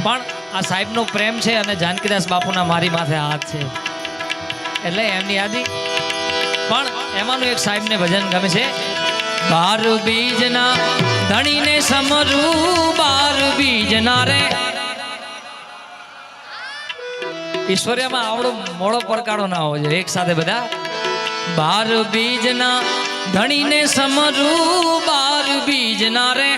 પણ આ સાહેબનો પ્રેમ છે અને જાનકીદાસ બાપુના મારી માથે હાથ છે એટલે એમની યાદી. પણ એમાંનું એક સાહેબને ભજન ગમે છે. બાર બીજના ધણીને સમરું, બાર બીજના રે. ઈશ્વર્યમાં આવડો મોડો પડકારો ના હોવો જોઈએ. એક સાથે બધા. બાર બીજના ધણીને સમરું, બાર બીજના રે.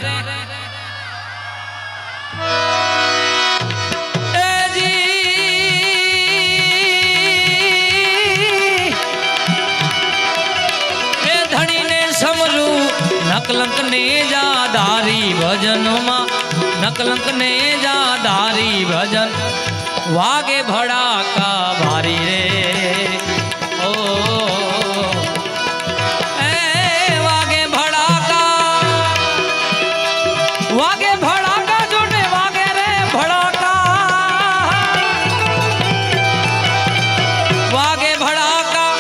નકલંક ને જા ધારી ભજનમાં, નકલંક ને જા ધારી ભજન. વાગે ભડાકા ભારી રે. ઓ એ વાગે ભડાકા, વાગે ભડાકા જોડે વાગે રે ભડાકા. વાગે ભડાકા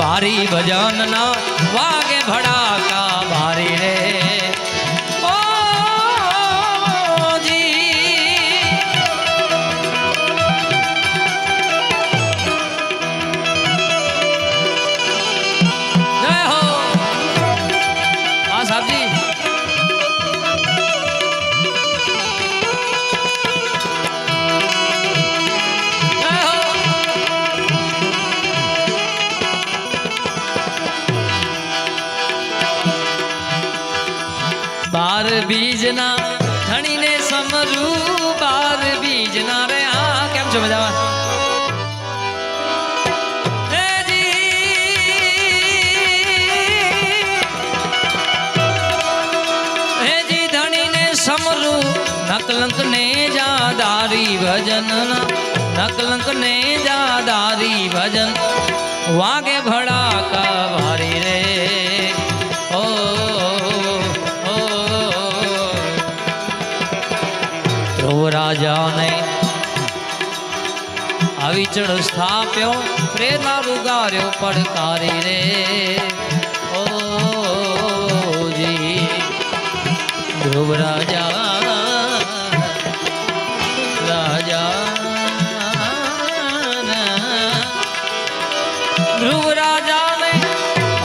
ભારી ભજન ના, વાગે ભડાકા ભારી રે. ઓ જી જય હો. હા સાહેબજી. જય હો. બાર બીજના ધણીને સમરું, બાર બીજના રે. હા કેમ છો મજામાં? હેજી ધણીને સમરું, નકલંક ને જા ધારી ભજન, નકલંક ને જા ધારી ભજન. વાગે ભડાકા ભારી રે. ઓ રાજાને આવી ચડ સ્થાપ્યો, પ્રેરણા રૂગાર્યો પડકારી રે. ઓ જી ધ્રુવ રાજા, રાજા ધ્રુવ રાજાને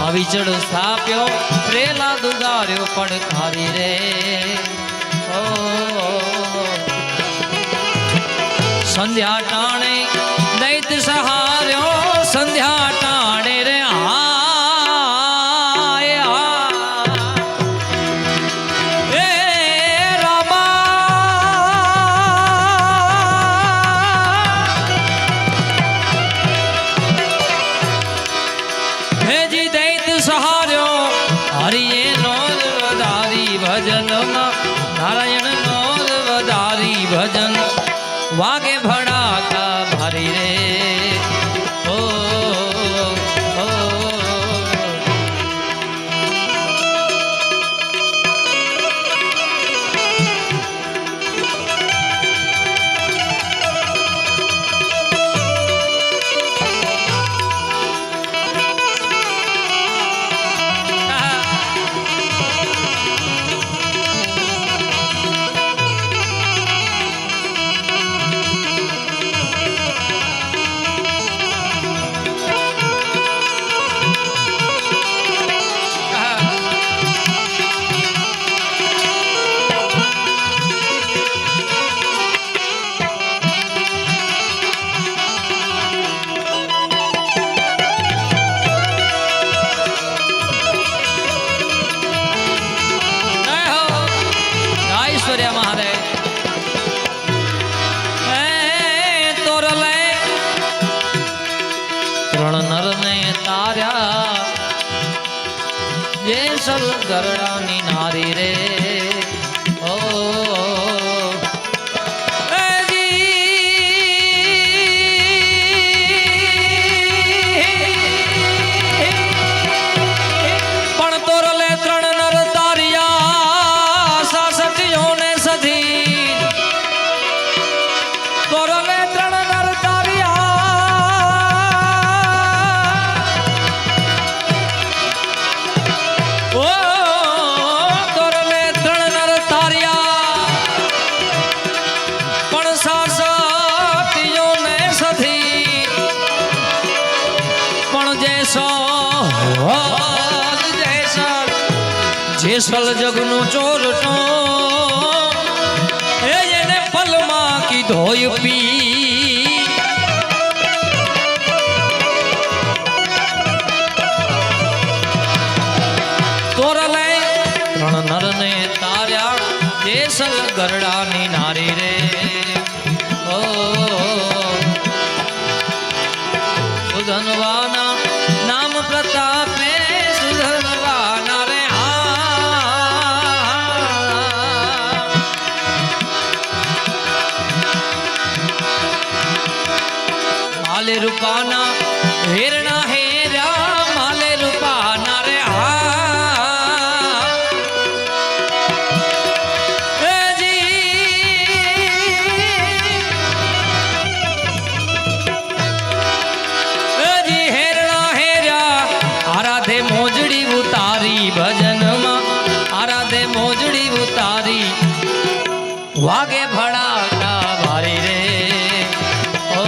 આવી ચડ સ્થાપ્યો, પ્રેરણા રૂગાર્યો પડકારી રે. ઓ સંધ્યા ટાણે દૈત સહાર્યો, સંધ્યા ટાણે રે. હાય એ રામા, હેજી દૈત સહાર્યો, હરિએ નોર વધારી ભજનમાં, નારાયણ નોર વધારી ભજન. વાગે ભડાકા ભારી રે. ઓ જેસલ ગરડાની નારી રે. ઓ પણ તોરલે ત્રણ નર તારિયા, સાસટીઓને સધી. તોરલે ત્રણ નર તારિયા, ઓ પણ સાસટીઓ ને સધી પણ જેસો જેસલ જગનું ચોરટો એને પલમાં કીધોય પી તોરલે ત્રણ નરને તાર્યા જેસલ ગરડાની નારી રે ઓ સુધનવાના નામ પ્રતાપે સુધનવાના રે માલે રૂપાના હેરણા હેરા માલે રૂપાના રે મોજડી ઉતારી ભજનમાં આરાધે મોજડી ઉતારી વાગે ભડાકા ભારી રે ઓ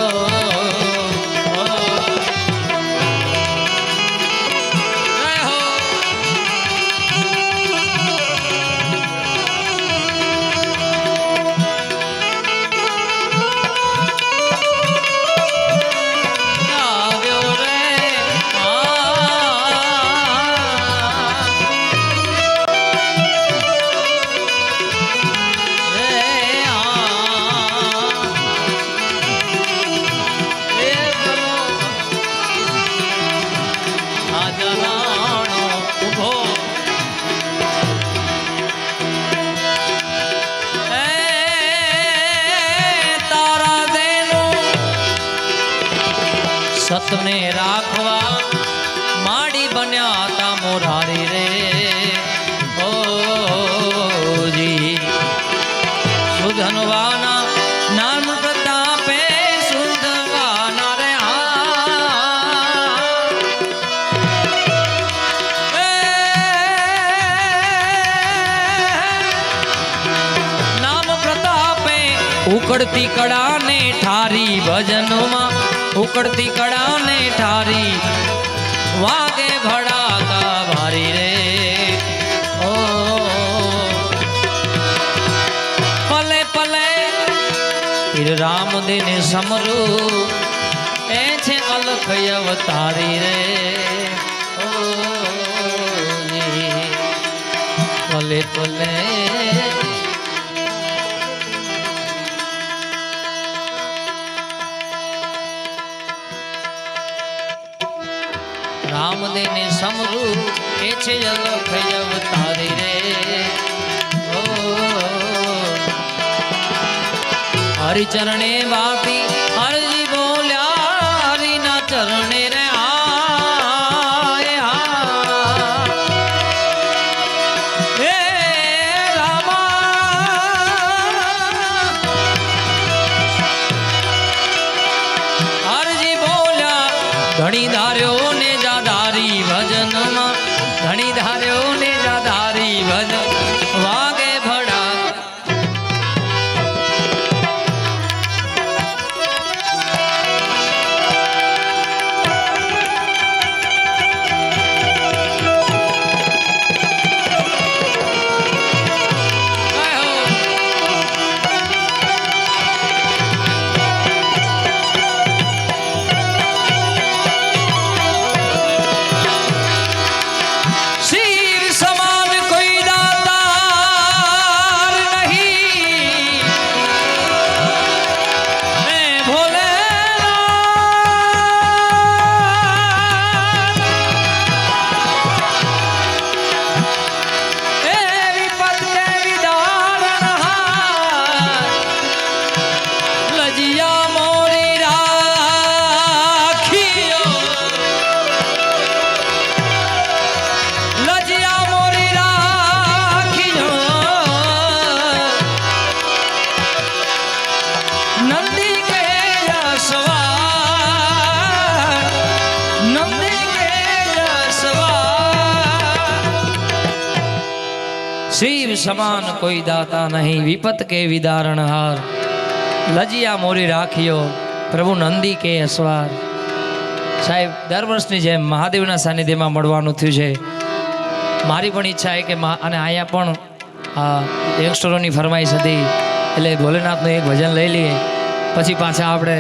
સતને રાખવા માડી બન્યા તા મોરારી રે ઓજી સુધનવાના નામ પ્રતાપે સુધનવાના રે નામ પ્રતાપે ઉકળતી કડાને ઠારી ભજનમાં ઉકળતી કડાને ઠારી વાગે ભડાકા ભારી રે ઓ પલે પલે પીર રામદેને સમરું એ છે અલખ અવતારી રે ઓ પલે પલે રામદેને સમરું એ છે અલખ અવતારી રે ઓ હરિચરણે વાપી હરજી બોલ્યા હરિના ચરણે રે ઘણી ધાર્યો ને જાધારી ભજનમાં ઘણી ધાર્યો ને જાધારી ભજન વાગે ભડા शिव समान कोई दाता नहीं विपत के विदारण हार। લજિયા મોરી રાખ્યો પ્રભુ નંદી કે અસવાર. સાહેબ દર વર્ષની જેમ મહાદેવના સાનિધ્યમાં મળવાનું થયું છે. મારી પણ ઈચ્છા છે કે અને અહીંયા પણ યંગસ્ટરોની ફરમાઈશ હતી એટલે ભોલેનાથનું એક ભજન લઈ લઈએ પછી પાછા આપણે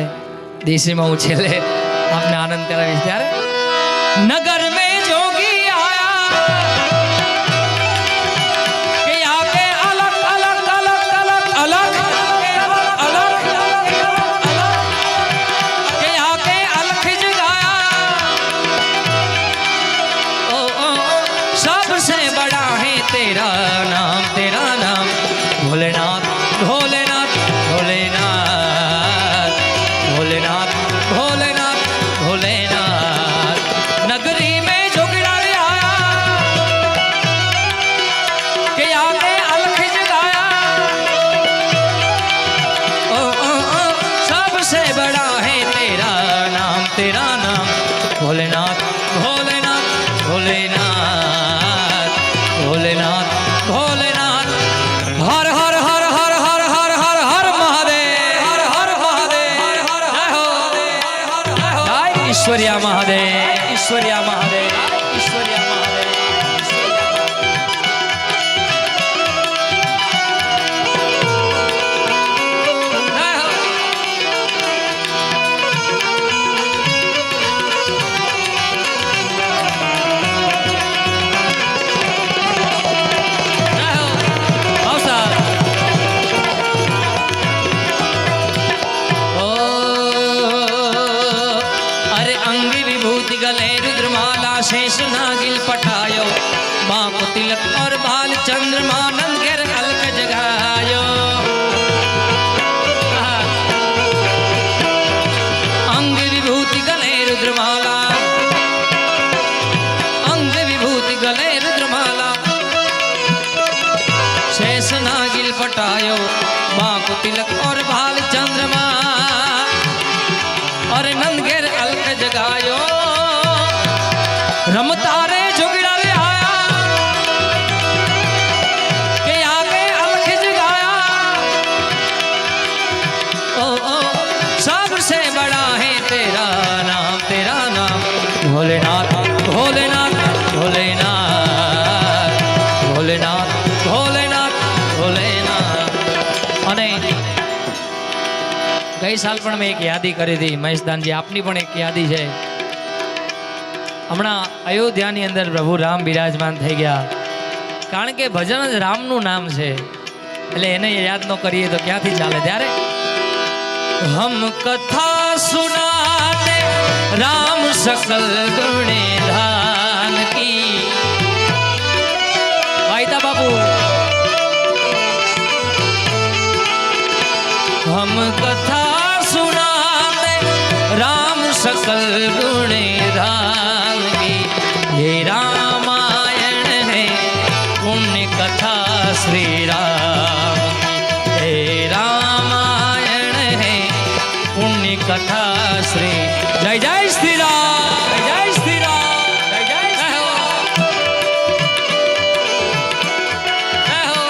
દેશીમાં હું છેલ્લે આપને આનંદ કરાવીશ. ત્યારે નગર મેં જોગી भोलेनाथ भोलेनाथ भोलेनाथ भोलेनाथ भोलेनाथ भोलेनाथ नगरी में जोगड़ा आया के आगे अलख जगाया ओ, ओ, ओ, सबसे बड़ा है तेरा नाम भोलेनाथ भोलेनाथ भोलेनाथ भोलेनाथ भोलेनाथ हर हर हर हर हर हर हर हर महादेव हर हर महादेव ईश्वरिया महादेव ईश्वरिया महादेव ईश्वरिया महादेव. शेष नागिल पटायो माँ को तिलक और बाल चंद्रमा नंद घेर अलक जगायो. अंग विभूति गले रुद्रमाला अंग विभूति गले रुद्रमाला शेष नागिल पटायो माँ को तिलक और बाल चंद्रमा और नंद घेर अलक जगायो. रमता रे जुगड़ा रे आया के आगे अलख जगाया ओ, ओ सबसे बड़ा है तेरा नाम भोलेनाथ भोलेनाथ भोलेनाथ भोलेनाथ भोलेनाथ भोलेनाथ. અને ગઈ સાલ પણ મેં એક યાદી કરી હતી મહેશદાનજી, આપની પણ એક યાદી છે. હમણાં અયોધ્યાની અંદર પ્રભુ રામ બિરાજમાન થઈ ગયા, કારણ કે ભજન જ રામનું નામ છે એટલે એને યાદ ન કરીએ તો ક્યાંથી ચાલે. ત્યારે હમ કથા સુનાતે રામ સકલ ગુણે ધાન કી વાયતા બાપુ. हम कथा सुनाते राम सकल गुणे धाम की. ये रामायण है पुण्य कथा श्री राम की. ये रामायण है पुण्य कथा श्री. जय जय श्री राम जय जय श्री राम जय जय जय हो जय हो.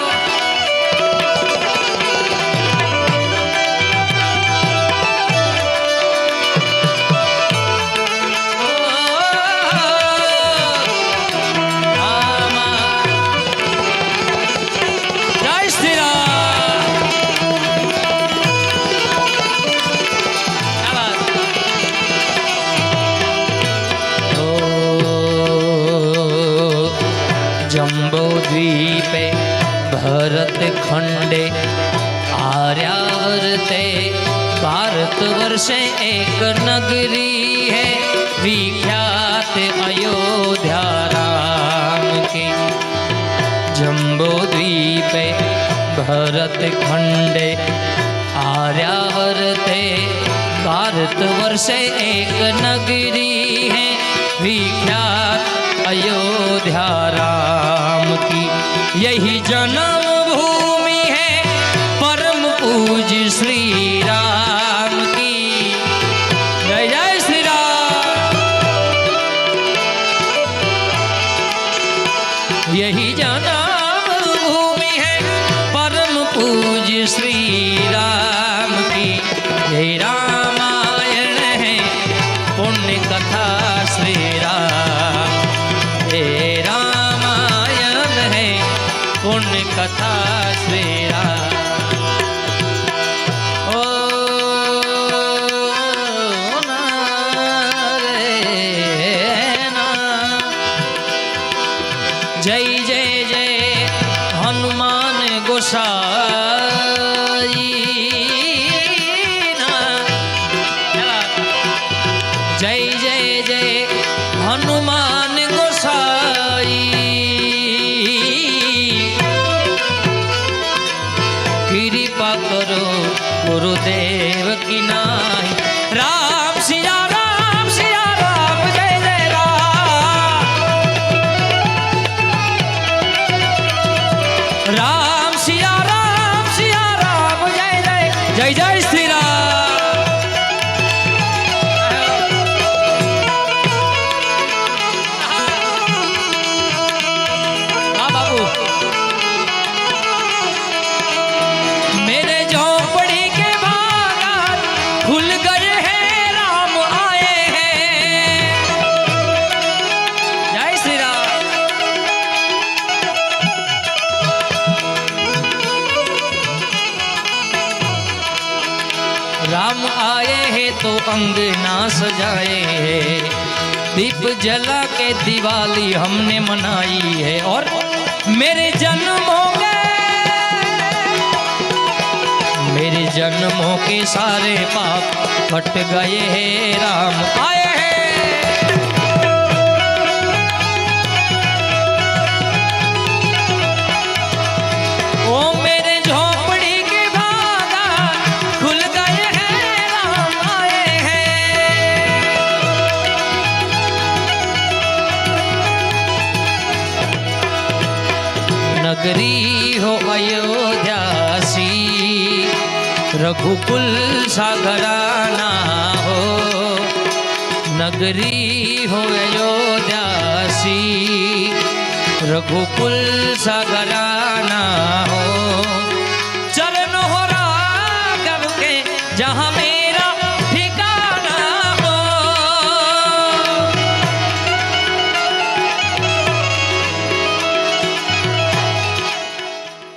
जम्बूद्वीपे भरत खंडे आर्यावर्ते भारतवर्षे एक नगरी है विख्यात अयोध्या राम की. जम्बूद्वीपे भरत खंडे आर्यावर्ते भारतवर्षे एक नगरी है विख्यात अयोध्या राम की. यही जन्म भूमि है परम पूज्य श्री राम की. जय जय श्री राम. यही जन्म भूमि है परम पूज्य श्री राम की. यही रामायण है पुण्य कथा श्री राम, ये रामायण है पुण्य कथा श्री राम। ओ ना रे ना, जय जय जय हनुमान गोसाई ना, जय जय जय हनुमान गोसाई, कृपा करो गुरुदेव की नाई। राम सिया राम जय जय राम सिया राम जय जय जय जय श्री राम। हाँ बाबू, मेरे झोंपड़ी के बागान खुल गए हैं, राम आए हैं। जय श्री राम। राम आए हैं तो अंगना सजाए हैं, दीप जला के दिवाली हमने मनाई है। और मेरे जन्मों के सारे पाप कट गए हैं, राम आए हैं। ओ मेरे झोंपड़ी के बागान खुल गए हैं, राम आए हैं। नगरी हो अयोध्यासी, रघुकुल सागराना हो। नगरी हो अयोध्यासी, रघुकुल सागराना हो। चरण हो राघव के जहाँ में